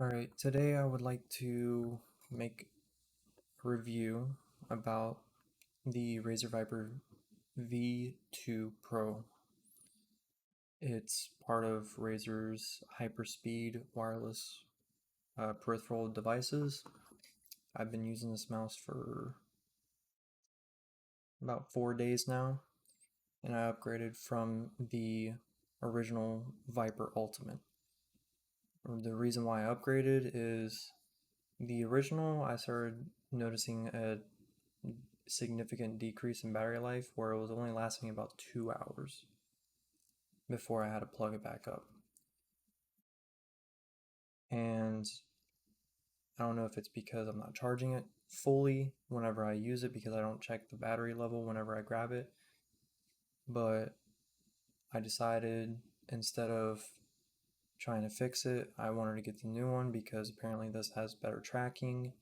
Alright, today I would like to make a review about the Razer Viper V2 Pro. It's part of Razer's hyperspeed wireless peripheral devices. I've been using this mouse for about 4 days now, and I upgraded from the original Viper Ultimate. The reason why I upgraded is the original, I started noticing a significant decrease in battery life where it was only lasting about 2 hours before I had to plug it back up. And I don't know if it's because I'm not charging it fully whenever I use it because I don't check the battery level whenever I grab it. But I decided instead of trying to fix it, I wanted to get the new one because apparently this has better tracking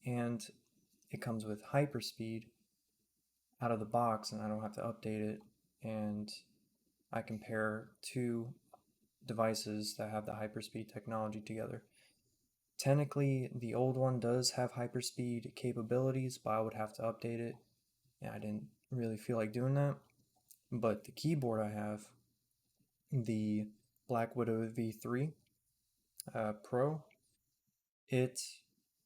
and it comes with hyperspeed out of the box and I don't have to update it. And I compare two devices that have the hyperspeed technology together. Technically, the old one does have hyperspeed capabilities, but I would have to update it, and I didn't really feel like doing that. But the keyboard I have, the Black Widow V3 Pro, it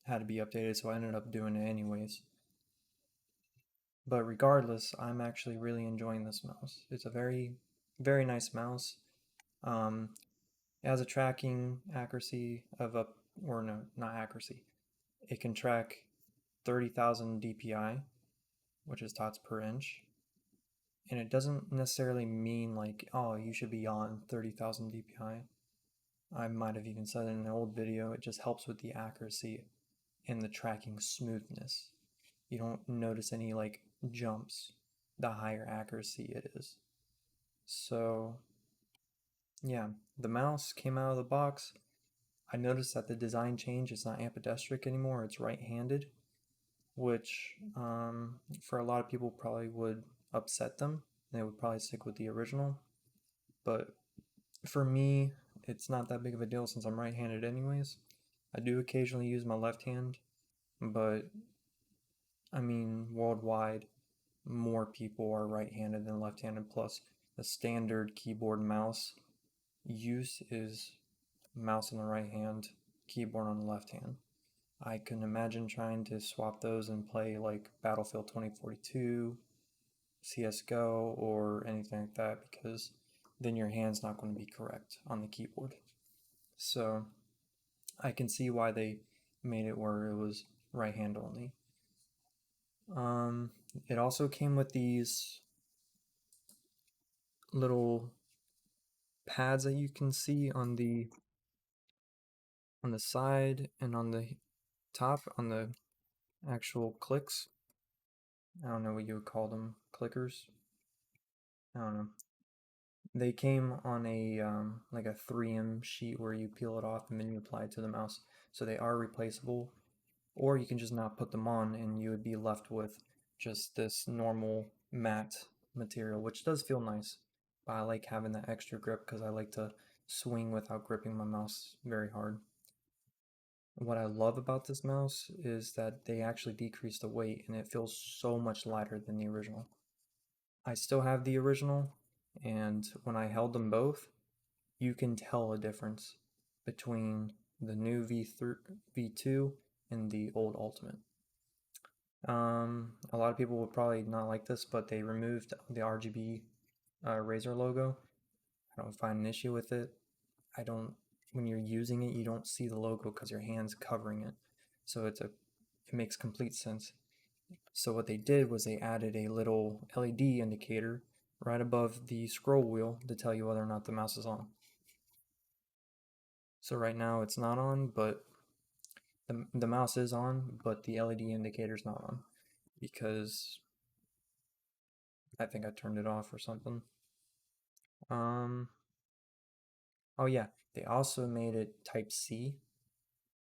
had to be updated, so I ended up doing it anyways. But regardless, I'm actually really enjoying this mouse. It's a very nice mouse. Um, it has a tracking accuracy of up, or no, not accuracy. It can track 30,000 dpi, which is dots per inch. And it doesn't necessarily mean like, oh, you should be on 30,000 dpi. I might have even said in an old video, it just helps with the accuracy and the tracking smoothness. You don't notice any like jumps the higher accuracy it is. So, yeah, the mouse came out of the box. I noticed that the design change is not ambidextric anymore, it's right-handed, which for a lot of people probably would upset them. They would probably stick with the original. But for me, it's not that big of a deal since I'm right-handed anyways. I do occasionally use my left hand, but I mean, worldwide, more people are right-handed than left-handed. Plus, the standard keyboard mouse use is mouse on the right hand, keyboard on the left hand. I can imagine trying to swap those and play like Battlefield 2042, CSGO, or anything like that because then your hand's not going to be correct on the keyboard. So I can see why they made it where it was right hand only. Um, it also came with these little pads that you can see on the side and on the top on the actual clicks. I don't know what you would call them, clickers. I don't know. They came on a like a 3M sheet where you peel it off and then you apply it to the mouse. So they are replaceable, or you can just not put them on and you would be left with just this normal matte material, which does feel nice. But I like having that extra grip because I like to swing without gripping my mouse very hard. What I love about this mouse is that they actually decrease the weight and it feels so much lighter than the original. I still have the original, and when I held them both, you can tell a difference between the new V2 and the old Ultimate. A lot of people would probably not like this, but they removed the RGB Razer logo. I don't find an issue with it. I don't, when you're using it, you don't see the logo because your hand's covering it. So it makes complete sense. So what they did was they added a little LED indicator right above the scroll wheel to tell you whether or not the mouse is on. So right now it's not on, but the mouse is on, but the LED indicator is not on because I think I turned it off or something. Um, oh yeah, they also made it Type C,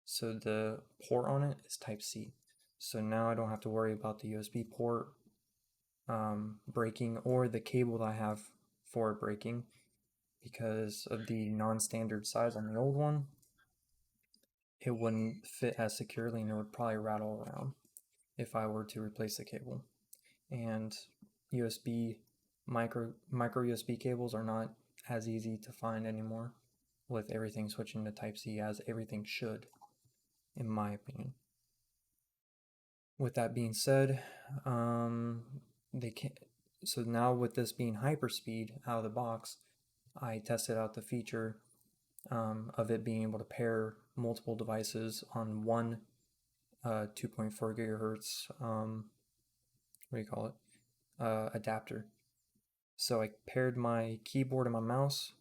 so the port on it is Type C. So now I don't have to worry about the USB port breaking or the cable that I have for it breaking because of the non-standard size on the old one. it wouldn't fit as securely and it would probably rattle around if I were to replace the cable. And USB micro USB cables are not as easy to find anymore with everything switching to Type C, as everything should, in my opinion. With that being said, they can't. So now with this being hyperspeed out of the box, I tested out the feature of it being able to pair multiple devices on one 2.4 gigahertz. What do you call it? Adapter. So I paired my keyboard and my mouse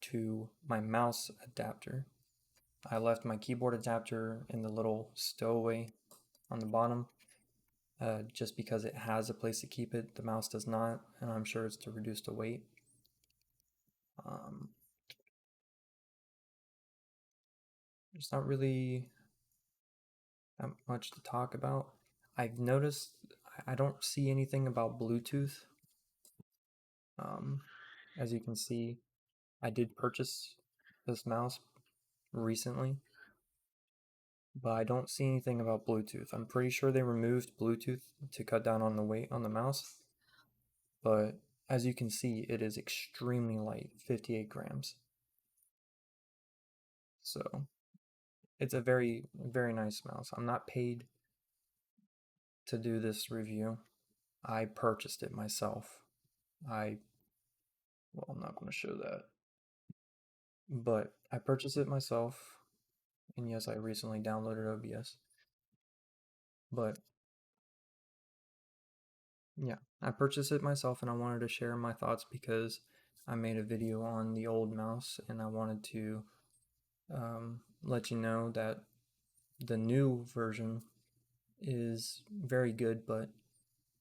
to my mouse adapter. I left my keyboard adapter in the little stowaway on the bottom, just because it has a place to keep it. The mouse does not, and I'm sure it's to reduce the weight. Um, there's not really that much to talk about. I've noticed I don't see anything about Bluetooth. Um, as you can see, I did purchase this mouse recently, but I don't see anything about Bluetooth. I'm pretty sure they removed Bluetooth to cut down on the weight on the mouse, but as you can see, it is extremely light, 58 grams. So it's a very, very nice mouse. I'm not paid to do this review. I purchased it myself. Well, I'm not going to show that, but I purchased it myself. And yes, I recently downloaded OBS. But yeah, I purchased it myself and I wanted to share my thoughts because I made a video on the old mouse and I wanted to let you know that the new version is very good, but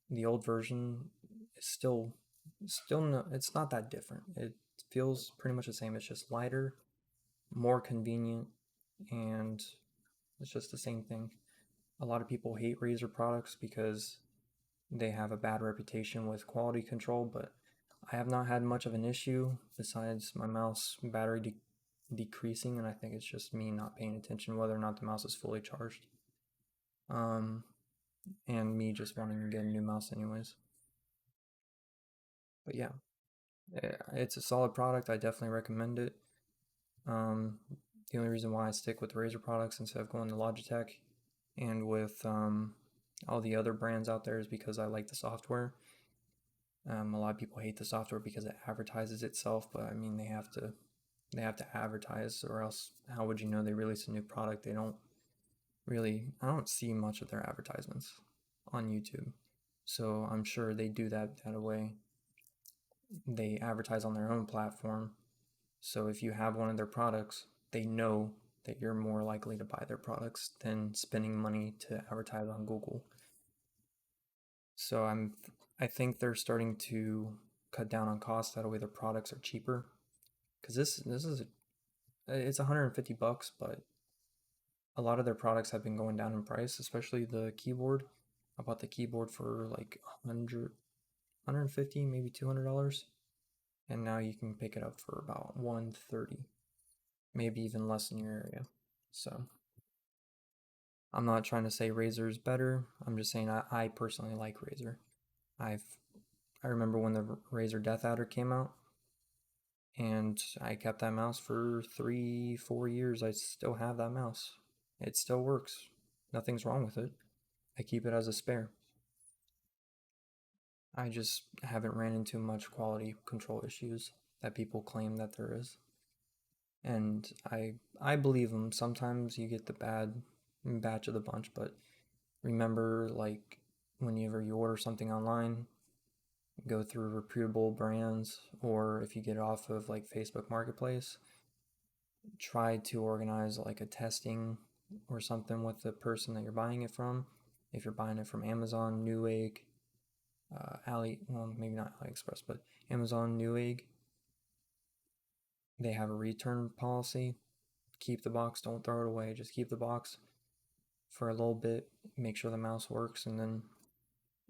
the old version is still no, it's not that different. It feels pretty much the same. It's just lighter, more convenient, and it's just the same thing. A lot of people hate Razer products because they have a bad reputation with quality control, but I have not had much of an issue besides my mouse battery decreasing, and I think it's just me not paying attention whether or not the mouse is fully charged. And me just wanting to get a new mouse anyways. But yeah, it's a solid product. I definitely recommend it. The only reason why I stick with Razer products instead of going to Logitech and with all the other brands out there is because I like the software. A lot of people hate the software because it advertises itself, but I mean they have to advertise, or else how would you know they release a new product? They don't really. I don't see much of their advertisements on YouTube, so I'm sure they do that way. They advertise on their own platform, so if you have one of their products, they know that you're more likely to buy their products than spending money to advertise on Google. So I think they're starting to cut down on costs. That way, their products are cheaper. Because it's $150, but a lot of their products have been going down in price, especially the keyboard. I bought the keyboard for like 150, maybe $200, and now you can pick it up for about 130, maybe even less in your area. So I'm not trying to say Razer is better. I'm just saying I personally like Razer. I remember when the Razer Death Adder came out, and I kept that mouse for 3-4 years. I still have that mouse. It still works. Nothing's wrong with it. I keep it as a spare. I just haven't ran into much quality control issues that people claim that there is. And I believe them. Sometimes you get the bad batch of the bunch, but remember, like, whenever you order something online, go through reputable brands, or if you get it off of like Facebook Marketplace, try to organize like a testing or something with the person that you're buying it from. If you're buying it from Amazon, Newegg, well, maybe not AliExpress, but Amazon, Newegg, they have a return policy. Keep the box, don't throw it away. Just keep the box for a little bit, make sure the mouse works, and then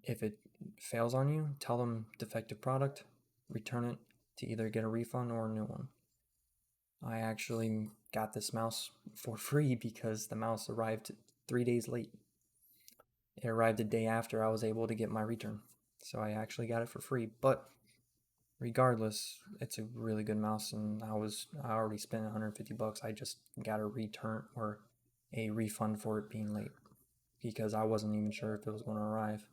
if it fails on you, tell them defective product, return it to either get a refund or a new one. I actually got this mouse for free because the mouse arrived 3 days late. It arrived a day after I was able to get my return. So I actually got it for free. But regardless, it's a really good mouse, and I already spent 150 bucks. I just got a return or a refund for it being late because I wasn't even sure if it was going to arrive.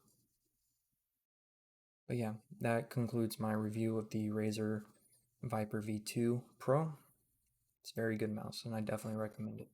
But yeah, that concludes my review of the Razer Viper V2 Pro. It's a very good mouse, and I definitely recommend it.